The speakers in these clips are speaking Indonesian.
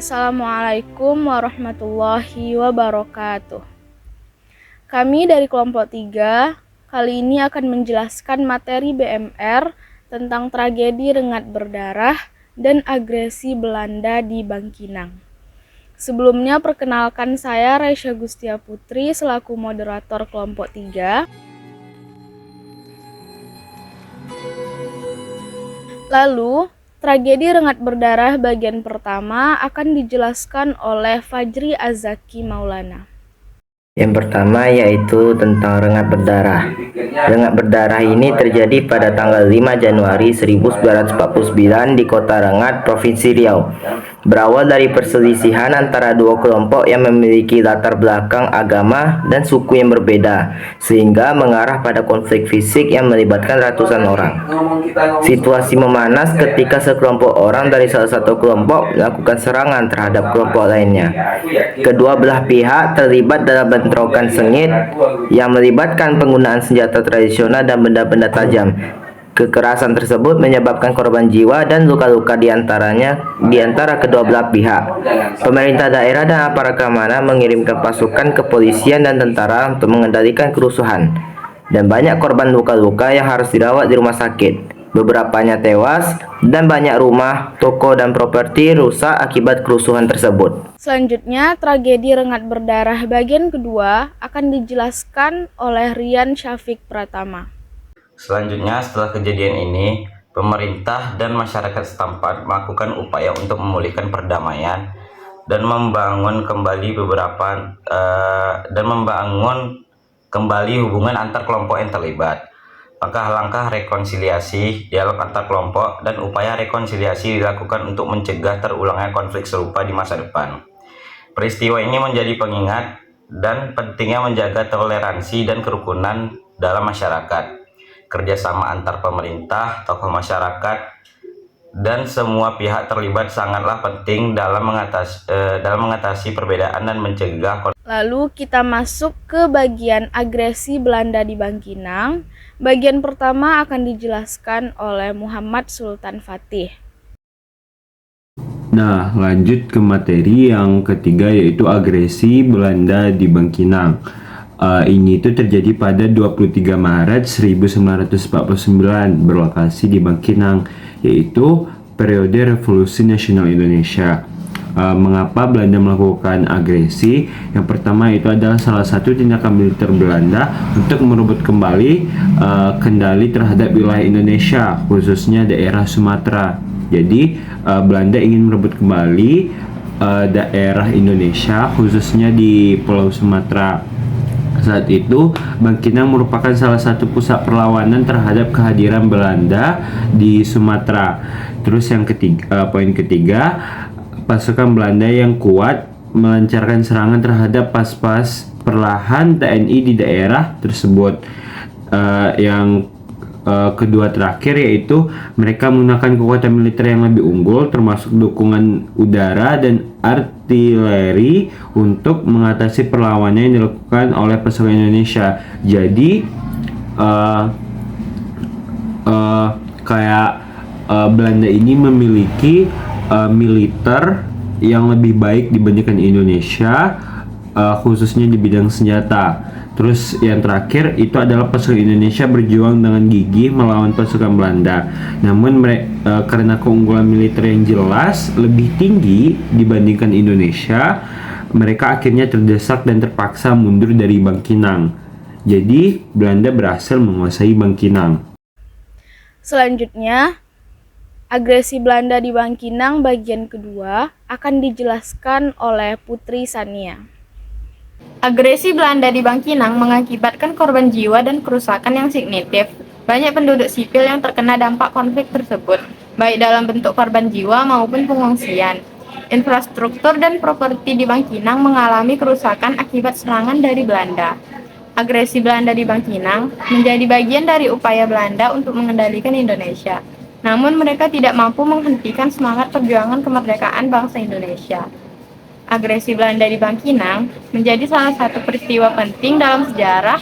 Assalamualaikum warahmatullahi wabarakatuh. Kami dari kelompok 3 kali ini akan menjelaskan materi BMR tentang tragedi Rengat Berdarah dan agresi Belanda di Bangkinang. Sebelumnya perkenalkan saya Raisya Gustia Putri selaku moderator kelompok 3. Lalu, tragedi Rengat Berdarah bagian pertama akan dijelaskan oleh Fajri Azaki Maulana. Yang pertama yaitu tentang Rengat Berdarah. Rengat Berdarah ini terjadi pada tanggal 5 Januari 1949 di kota Rengat, Provinsi Riau. Berawal dari perselisihan antara dua kelompok yang memiliki latar belakang agama dan suku yang berbeda, sehingga mengarah pada konflik fisik yang melibatkan ratusan orang. Situasi memanas ketika sekelompok orang dari salah satu kelompok melakukan serangan terhadap kelompok lainnya. Kedua belah pihak terlibat dalam bentrokan sengit yang melibatkan penggunaan senjata tradisional dan benda-benda tajam. Kekerasan tersebut menyebabkan korban jiwa dan luka-luka di antara kedua belah pihak. Pemerintah daerah dan aparat keamanan mengirimkan pasukan kepolisian dan tentara untuk mengendalikan kerusuhan, dan banyak korban luka-luka yang harus dirawat di rumah sakit. Beberapanya tewas dan banyak rumah, toko, dan properti rusak akibat kerusuhan tersebut. Selanjutnya, tragedi Rengat Berdarah bagian kedua akan dijelaskan oleh Rian Syafiq Pratama. Selanjutnya, setelah kejadian ini, pemerintah dan masyarakat setempat melakukan upaya untuk memulihkan perdamaian dan membangun kembali hubungan antar kelompok yang terlibat. Langkah-langkah rekonsiliasi, dialog antar kelompok, dan upaya rekonsiliasi dilakukan untuk mencegah terulangnya konflik serupa di masa depan. Peristiwa ini menjadi pengingat dan pentingnya menjaga toleransi dan kerukunan dalam masyarakat. Kerjasama antar pemerintah, tokoh masyarakat, dan semua pihak terlibat sangatlah penting dalam mengatasi perbedaan dan mencegah konflik. Lalu kita masuk ke bagian agresi Belanda di Bangkinang. Bagian pertama akan dijelaskan oleh Muhammad Sultan Fatih. Nah, lanjut ke materi yang ketiga yaitu agresi Belanda di Bangkinang. Ini itu terjadi pada 23 Maret 1949 berlokasi di Bangkinang, yaitu periode Revolusi Nasional Indonesia. Mengapa Belanda melakukan agresi? Yang pertama itu adalah salah satu tindakan militer Belanda untuk merebut kembali kendali terhadap wilayah Indonesia, khususnya daerah Sumatera. Jadi Belanda ingin merebut kembali daerah Indonesia, khususnya di Pulau Sumatera. Saat itu, Bangkinang merupakan salah satu pusat perlawanan terhadap kehadiran Belanda di Sumatera. Terus yang poin ketiga, pasukan Belanda yang kuat melancarkan serangan terhadap pas-pas perlahan TNI di daerah tersebut. Kedua terakhir yaitu mereka menggunakan kekuatan militer yang lebih unggul, termasuk dukungan udara dan artileri untuk mengatasi perlawanan yang dilakukan oleh pasukan Indonesia. Jadi Belanda ini memiliki militer yang lebih baik dibandingkan Indonesia, khususnya di bidang senjata. Terus yang terakhir itu adalah pasukan Indonesia berjuang dengan gigih melawan pasukan Belanda. Namun karena keunggulan militer yang jelas lebih tinggi dibandingkan Indonesia, mereka akhirnya terdesak dan terpaksa mundur dari Bangkinang. Jadi Belanda berhasil menguasai Bangkinang. Selanjutnya, agresi Belanda di Bangkinang bagian kedua akan dijelaskan oleh Putri Sania. Agresi Belanda di Bangkinang mengakibatkan korban jiwa dan kerusakan yang signifikan. Banyak penduduk sipil yang terkena dampak konflik tersebut, baik dalam bentuk korban jiwa maupun pengungsian. Infrastruktur dan properti di Bangkinang mengalami kerusakan akibat serangan dari Belanda. Agresi Belanda di Bangkinang menjadi bagian dari upaya Belanda untuk mengendalikan Indonesia. Namun mereka tidak mampu menghentikan semangat perjuangan kemerdekaan bangsa Indonesia. Agresi Belanda di Bangkinang menjadi salah satu peristiwa penting dalam sejarah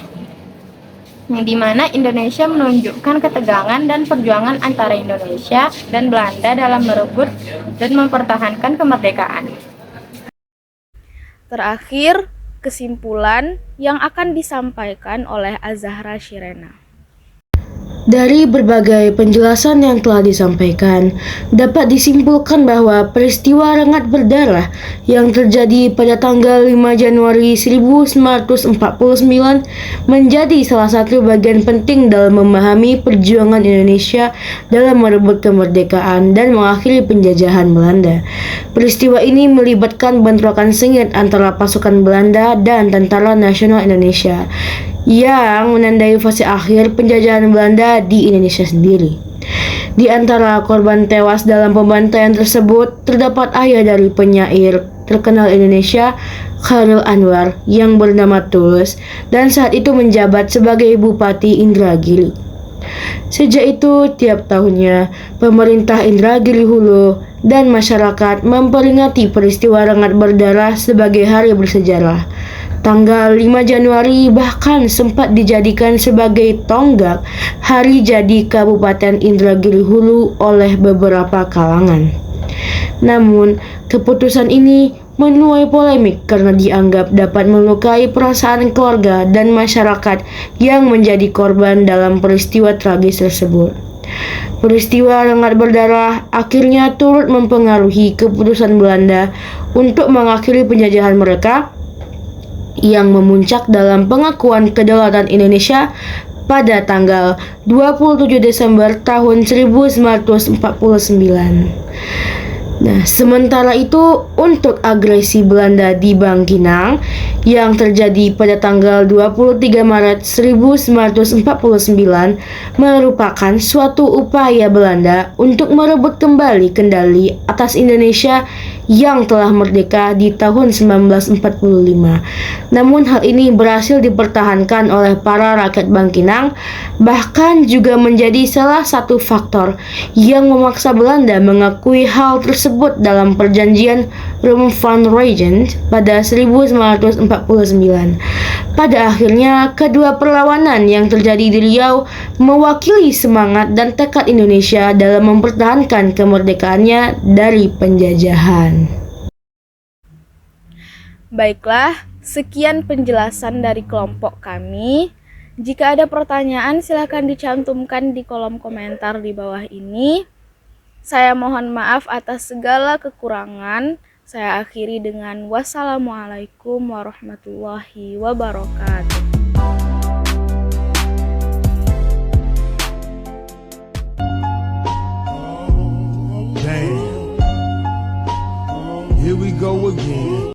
di mana Indonesia menunjukkan ketegangan dan perjuangan antara Indonesia dan Belanda dalam merebut dan mempertahankan kemerdekaan. Terakhir, kesimpulan yang akan disampaikan oleh Azahra Shirena. Dari berbagai penjelasan yang telah disampaikan, dapat disimpulkan bahwa peristiwa Rengat Berdarah yang terjadi pada tanggal 5 Januari 1949 menjadi salah satu bagian penting dalam memahami perjuangan Indonesia dalam merebut kemerdekaan dan mengakhiri penjajahan Belanda. Peristiwa ini melibatkan bentrokan sengit antara pasukan Belanda dan Tentara Nasional Indonesia yang menandai fase akhir penjajahan Belanda di Indonesia sendiri. Di antara korban tewas dalam pembantaian tersebut terdapat ayah dari penyair terkenal Indonesia, Chairil Anwar, yang bernama Tulus dan saat itu menjabat sebagai Bupati Indragiri. Sejak itu, tiap tahunnya, pemerintah Indragiri Hulu dan masyarakat memperingati peristiwa Rengat Berdarah sebagai hari bersejarah. Tanggal 5 Januari bahkan sempat dijadikan sebagai tonggak hari jadi Kabupaten Indragiri Hulu oleh beberapa kalangan. Namun, keputusan ini menuai polemik karena dianggap dapat melukai perasaan keluarga dan masyarakat yang menjadi korban dalam peristiwa tragis tersebut. Peristiwa Rengat Berdarah akhirnya turut mempengaruhi keputusan Belanda untuk mengakhiri penjajahan mereka yang memuncak dalam pengakuan kedaulatan Indonesia pada tanggal 27 Desember tahun 1949. Nah, sementara itu untuk agresi Belanda di Bangkinang yang terjadi pada tanggal 23 Maret 1949 merupakan suatu upaya Belanda untuk merebut kembali kendali atas Indonesia yang telah merdeka di tahun 1945. Namun hal ini berhasil dipertahankan oleh para rakyat Bangkinang, bahkan juga menjadi salah satu faktor yang memaksa Belanda mengakui hal tersebut dalam perjanjian Rumvanregen pada 1949. Pada akhirnya, kedua perlawanan yang terjadi di Riau mewakili semangat dan tekad Indonesia dalam mempertahankan kemerdekaannya dari penjajahan. Baiklah, sekian penjelasan dari kelompok kami. Jika ada pertanyaan, silakan dicantumkan di kolom komentar di bawah ini. Saya mohon maaf atas segala kekurangan. Saya akhiri dengan wassalamualaikum warahmatullahi wabarakatuh. Damn. Here we go again.